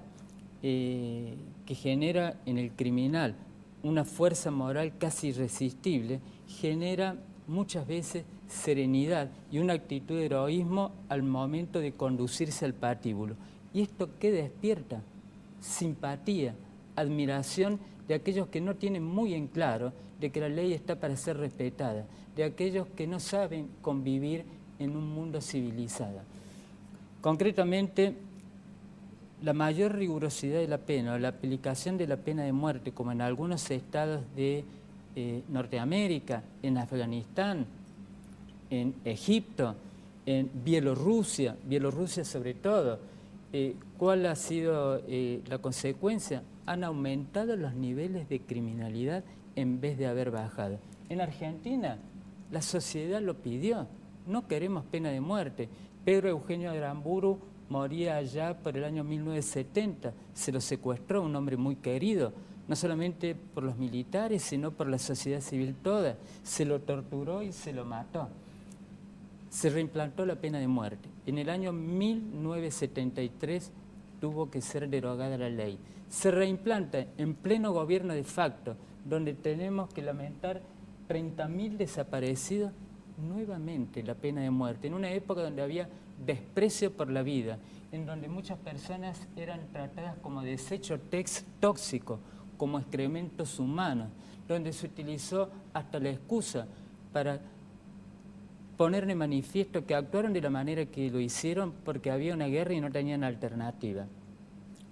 que genera en el criminal una fuerza moral casi irresistible, genera muchas veces serenidad y una actitud de heroísmo al momento de conducirse al patíbulo. ¿Y esto qué despierta? Simpatía, admiración de aquellos que no tienen muy en claro de que la ley está para ser respetada, de aquellos que no saben convivir en un mundo civilizado. Concretamente, la mayor rigurosidad de la pena o la aplicación de la pena de muerte, como en algunos estados de Norteamérica, en Afganistán, en Egipto, en Bielorrusia sobre todo, ¿cuál ha sido la consecuencia? Han aumentado los niveles de criminalidad en vez de haber bajado. En Argentina, la sociedad lo pidió. No queremos pena de muerte. Pedro Eugenio Aramburu moría allá por el año 1970. Se lo secuestró, un hombre muy querido, no solamente por los militares, sino por la sociedad civil toda. Se lo torturó y se lo mató. Se reimplantó la pena de muerte. En el año 1973 tuvo que ser derogada la ley. Se reimplanta en pleno gobierno de facto, donde tenemos que lamentar 30.000 desaparecidos, nuevamente la pena de muerte, en una época donde había desprecio por la vida, en donde muchas personas eran tratadas como desecho tóxico, como excrementos humanos, donde se utilizó hasta la excusa para poner de manifiesto que actuaron de la manera que lo hicieron porque había una guerra y no tenían alternativa.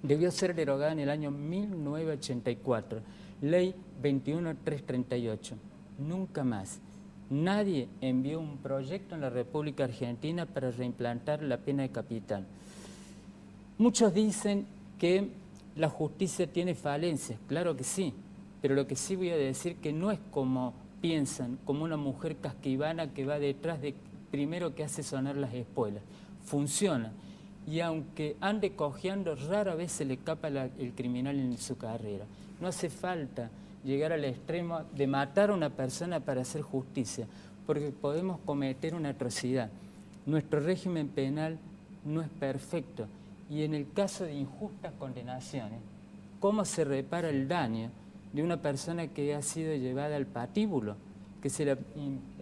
Debió ser derogada en el año 1984, Ley 21338. Nunca más. Nadie envió un proyecto en la República Argentina para reimplantar la pena de capital. Muchos dicen que la justicia tiene falencias, claro que sí, pero lo que sí voy a decir que no es como piensan, como una mujer casquivana que va detrás de primero que hace sonar las espuelas. Funciona. Y aunque ande cojeando, rara vez se le escapa el criminal en su carrera. No hace falta llegar al extremo de matar a una persona para hacer justicia, porque podemos cometer una atrocidad. Nuestro régimen penal no es perfecto y en el caso de injustas condenaciones, ¿cómo se repara el daño de una persona que ha sido llevada al patíbulo, que se le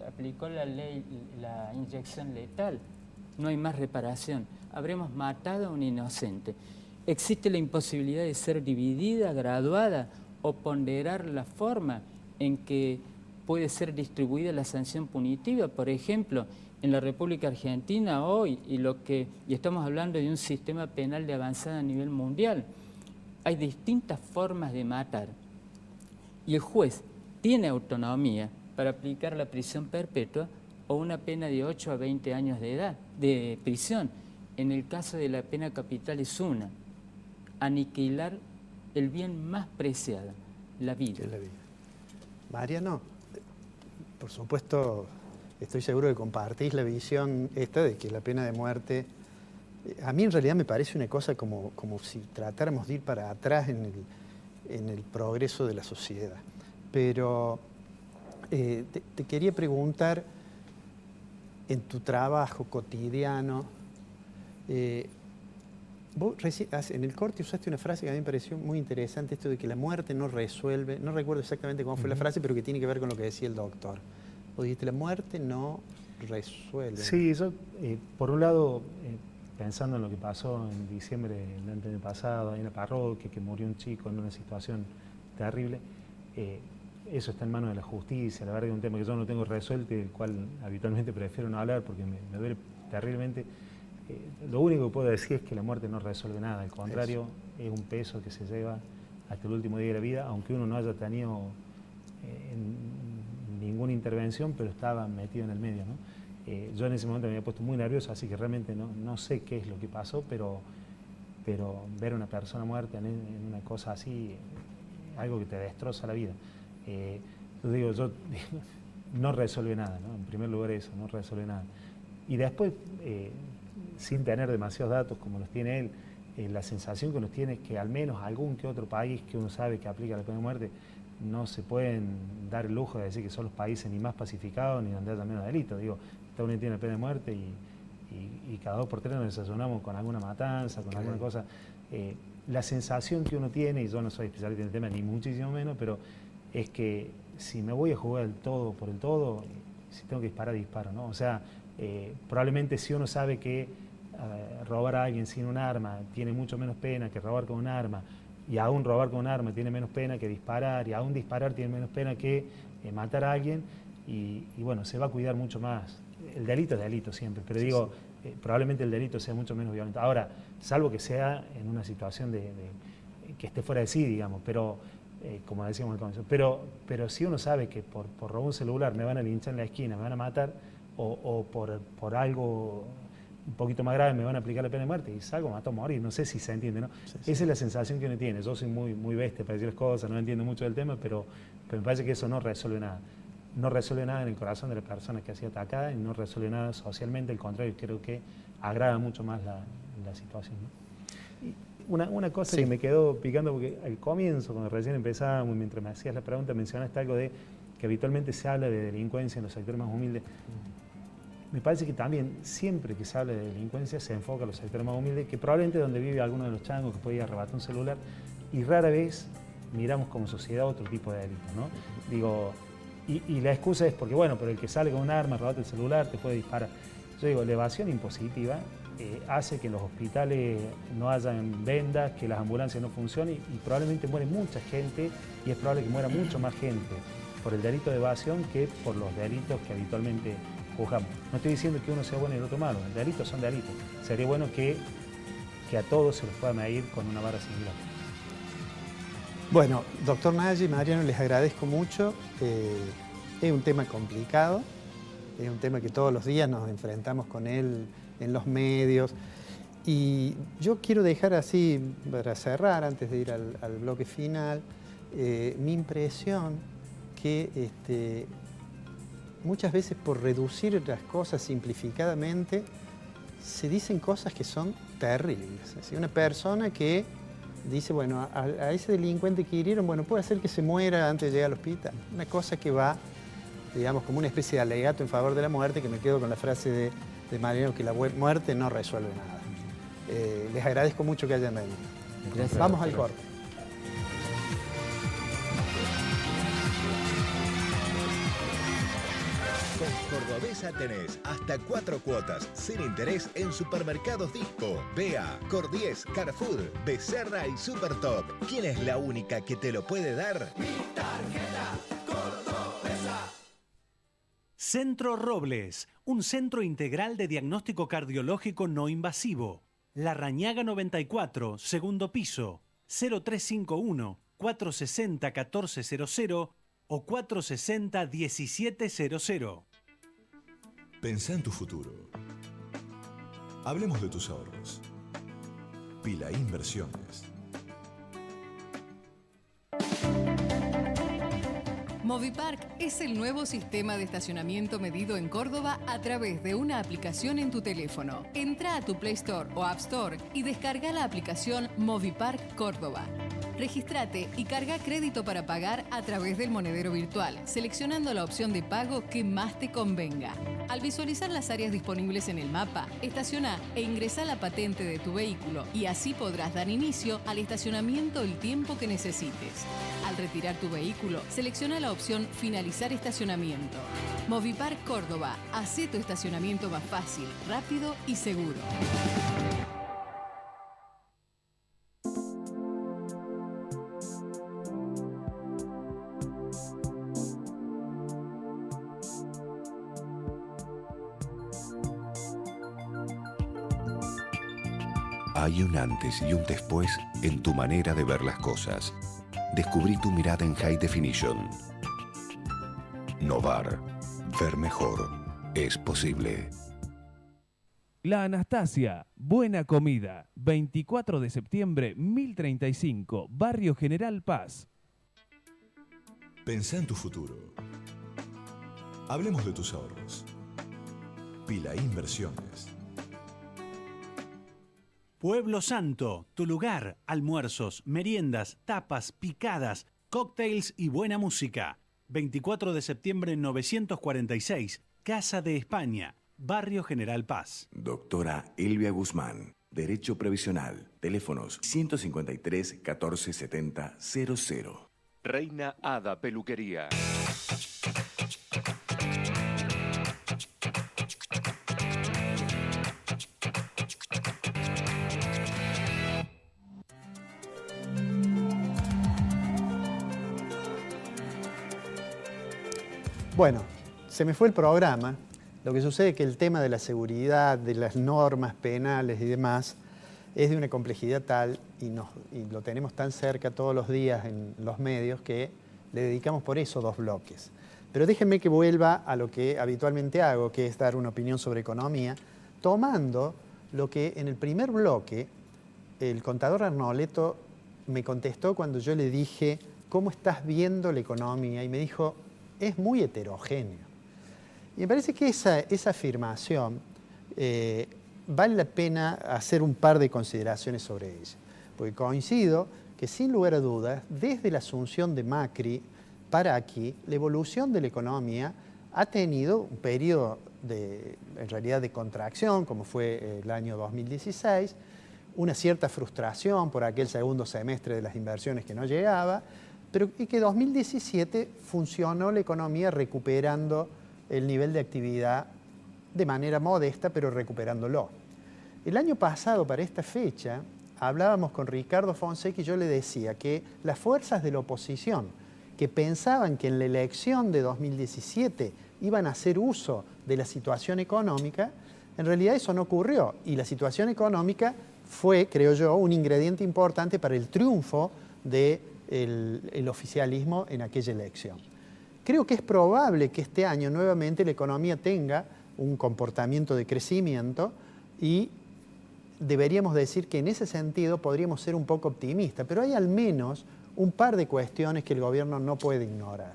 aplicó la ley, la inyección letal? No hay más reparación. Habremos matado a un inocente. Existe la imposibilidad de ser dividida, graduada o ponderar la forma en que puede ser distribuida la sanción punitiva. Por ejemplo, en la República Argentina hoy, y estamos hablando de un sistema penal de avanzada a nivel mundial, hay distintas formas de matar. Y el juez tiene autonomía para aplicar la prisión perpetua o una pena de 8 a 20 años de prisión. En el caso de la pena capital es una, aniquilar el bien más preciado, la vida.
Mariano, por supuesto, estoy seguro que compartís la visión esta de que la pena de muerte A mí en realidad me parece una cosa como si tratáramos de ir para atrás en el progreso de la sociedad. Pero te quería preguntar, en tu trabajo cotidiano, vos en el corte usaste una frase que a mí me pareció muy interesante, esto de que la muerte no resuelve, no recuerdo exactamente cómo fue la frase, pero que tiene que ver con lo que decía el doctor. Vos dijiste, la muerte no resuelve.
Sí, yo, por un lado, pensando en lo que pasó en diciembre del año pasado, ahí en la parroquia, que murió un chico en una situación terrible, eso está en manos de la justicia. La verdad que es un tema que yo no tengo resuelto y del cual habitualmente prefiero no hablar porque me duele terriblemente. Lo único que puedo decir es que la muerte no resuelve nada, al contrario, es un peso que se lleva hasta el último día de la vida, aunque uno no haya tenido ninguna intervención, pero estaba metido en el medio, ¿no? Yo en ese momento me había puesto muy nervioso, así que realmente no sé qué es lo que pasó, pero ver a una persona muerta en una cosa así, algo que te destroza la vida. Yo digo, no resuelve nada, ¿no? En primer lugar eso, no resuelve nada. Y después, sin tener demasiados datos como los tiene él, la sensación que uno tiene es que al menos algún que otro país que uno sabe que aplica la pena de muerte, no se pueden dar el lujo de decir que son los países ni más pacificados ni donde haya menos delitos. Digo, Estados Unidos tiene la pena de muerte y cada 2 por 3 nos desayunamos con alguna matanza, con alguna cosa. La sensación que uno tiene, y yo no soy especialista en el tema, ni muchísimo menos, pero es que si me voy a jugar el todo por el todo, si tengo que disparar, disparo, ¿no? O sea, probablemente si uno sabe que robar a alguien sin un arma tiene mucho menos pena que robar con un arma, y aún robar con un arma tiene menos pena que disparar, y aún disparar tiene menos pena que matar a alguien, y bueno, se va a cuidar mucho más. El delito es delito siempre, pero sí, digo, probablemente el delito sea mucho menos violento. Ahora, salvo que sea en una situación que esté fuera de sí, digamos, pero como decíamos al comienzo, pero si uno sabe que por robar un celular me van a linchar en la esquina, me van a matar, o por algo un poquito más grave me van a aplicar la pena de muerte y salgo, mato a morir, no sé si se entiende, ¿no? Esa es la sensación que uno tiene. Yo soy muy bestia para decir las cosas, no entiendo mucho del tema, pero me parece que eso no resuelve nada. No resuelve nada en el corazón de la persona que ha sido atacada y no resuelve nada socialmente, al contrario, creo que agrava mucho más la situación, ¿no? Y una cosa que me quedó picando, porque al comienzo, cuando recién empezábamos, mientras me hacías la pregunta, mencionaste algo de que habitualmente se habla de delincuencia en los sectores más humildes. Me parece que también, siempre que se habla de delincuencia, se enfoca a los sectores más humildes, que probablemente es donde vive alguno de los changos que puede ir a arrebatar un celular, y rara vez miramos como sociedad otro tipo de delitos, ¿no? Digo, y la excusa es porque, bueno, pero el que sale con un arma, arrebata el celular, te puede disparar. Yo digo, la evasión impositiva hace que en los hospitales no hayan vendas, que las ambulancias no funcionen, y probablemente muere mucha gente, y es probable que muera mucho más gente por el delito de evasión que por los delitos que habitualmente juzgamos. No estoy diciendo que uno sea bueno y el otro malo, los delitos son delitos. Sería bueno que a todos se los pueda medir con una vara similar.
Bueno, doctor Nagy, Mariano, les agradezco mucho. Es un tema complicado, es un tema que todos los días nos enfrentamos con él en los medios. Y yo quiero dejar así, para cerrar, antes de ir al bloque final, mi impresión que muchas veces por reducir las cosas simplificadamente, se dicen cosas que son terribles. Es decir, una persona que dice, bueno, a ese delincuente que hirieron, bueno, puede ser que se muera antes de llegar al hospital. Una cosa que va, digamos, como una especie de alegato en favor de la muerte, que me quedo con la frase de Mariano, que la muerte no resuelve nada. Les agradezco mucho que hayan venido.
Gracias.
Vamos al corte.
Con Cordobesa tenés hasta 4 cuotas sin interés en supermercados Disco, Bea, Cordies, Carrefour, Becerra y Supertop. ¿Quién es la única que te lo puede dar? Mi tarjeta Cordobesa.
Centro Robles, un centro integral de diagnóstico cardiológico no invasivo. La Rañaga 94, segundo piso, 0351 460 1400 o 460 1700.
Pensá en tu futuro. Hablemos de tus ahorros. Pila Inversiones.
Movipark es el nuevo sistema de estacionamiento medido en Córdoba a través de una aplicación en tu teléfono. Entra a tu Play Store o App Store y descarga la aplicación Movipark Córdoba. Regístrate y carga crédito para pagar a través del monedero virtual, seleccionando la opción de pago que más te convenga. Al visualizar las áreas disponibles en el mapa, estaciona e ingresa la patente de tu vehículo y así podrás dar inicio al estacionamiento el tiempo que necesites. Al retirar tu vehículo, selecciona la opción Finalizar estacionamiento. Movipark Córdoba, hace tu estacionamiento más fácil, rápido y seguro.
Hay un antes y un después en tu manera de ver las cosas. Descubrí tu mirada en High Definition. Novar. Ver mejor. Es posible.
La Anastasia, buena comida. 24 de septiembre, 1035, Barrio General Paz.
Pensá en tu futuro. Hablemos de tus ahorros. Pila Inversiones.
Pueblo Santo, tu lugar, almuerzos, meriendas, tapas, picadas, cócteles y buena música. 24 de septiembre 946, Casa de España, Barrio General Paz.
Doctora Elvia Guzmán, Derecho Previsional, teléfonos 153 14 70 00.
Reina Hada Peluquería.
Bueno, se me fue el programa. Lo que sucede es que el tema de la seguridad, de las normas penales y demás, es de una complejidad tal y lo tenemos tan cerca todos los días en los medios que le dedicamos por eso 2 bloques. Pero déjenme que vuelva a lo que habitualmente hago, que es dar una opinión sobre economía, tomando lo que en el primer bloque el contador Arnoletto me contestó cuando yo le dije, ¿cómo estás viendo la economía? Y me dijo, es muy heterogéneo. Y me parece que esa afirmación vale la pena hacer un par de consideraciones sobre ella. Porque coincido que sin lugar a dudas, desde la asunción de Macri para aquí, la evolución de la economía ha tenido un periodo en realidad de contracción, como fue el año 2016, una cierta frustración por aquel segundo semestre de las inversiones que no llegaba, pero y que 2017 funcionó la economía recuperando el nivel de actividad de manera modesta, pero recuperándolo. El año pasado, para esta fecha, hablábamos con Ricardo Fonseca y yo le decía que las fuerzas de la oposición que pensaban que en la elección de 2017 iban a hacer uso de la situación económica, en realidad eso no ocurrió y la situación económica fue, creo yo, un ingrediente importante para el triunfo del oficialismo en aquella elección. Creo que es probable que este año nuevamente la economía tenga un comportamiento de crecimiento y deberíamos decir que en ese sentido podríamos ser un poco optimistas, pero hay al menos un par de cuestiones que el gobierno no puede ignorar.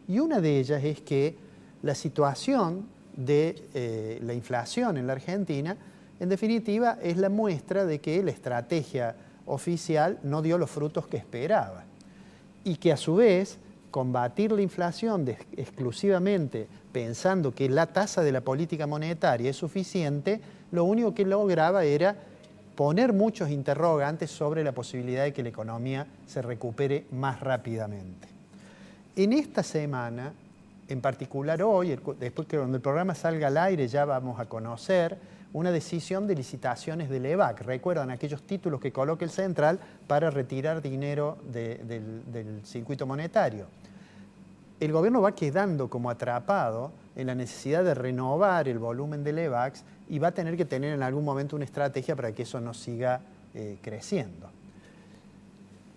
Y una de ellas es que la situación de la inflación en la Argentina, en definitiva, es la muestra de que la estrategia oficial no dio los frutos que esperaba. Y que a su vez, combatir la inflación exclusivamente pensando que la tasa de la política monetaria es suficiente, lo único que lograba era poner muchos interrogantes sobre la posibilidad de que la economía se recupere más rápidamente. En esta semana, en particular hoy, después que cuando el programa salga al aire ya vamos a conocer una decisión de licitaciones del EVAC. Recuerdan aquellos títulos que coloca el Central para retirar dinero del circuito monetario. El gobierno va quedando como atrapado en la necesidad de renovar el volumen del EVAC y va a tener que tener en algún momento una estrategia para que eso no siga creciendo.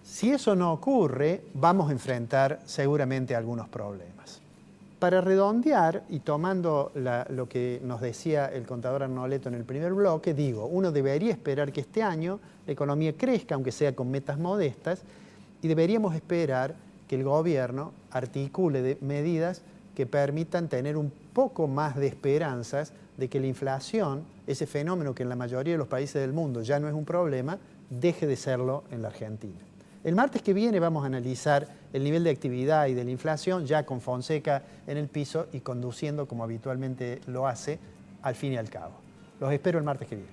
Si eso no ocurre, vamos a enfrentar seguramente algunos problemas. Para redondear, y tomando lo que nos decía el contador Arnoletto en el primer bloque, digo, uno debería esperar que este año la economía crezca, aunque sea con metas modestas, y deberíamos esperar que el gobierno articule medidas que permitan tener un poco más de esperanzas de que la inflación, ese fenómeno que en la mayoría de los países del mundo ya no es un problema, deje de serlo en la Argentina. El martes que viene vamos a analizar el nivel de actividad y de la inflación, ya con Fonseca en el piso y conduciendo como habitualmente lo hace, al fin y al cabo. Los espero el martes que viene.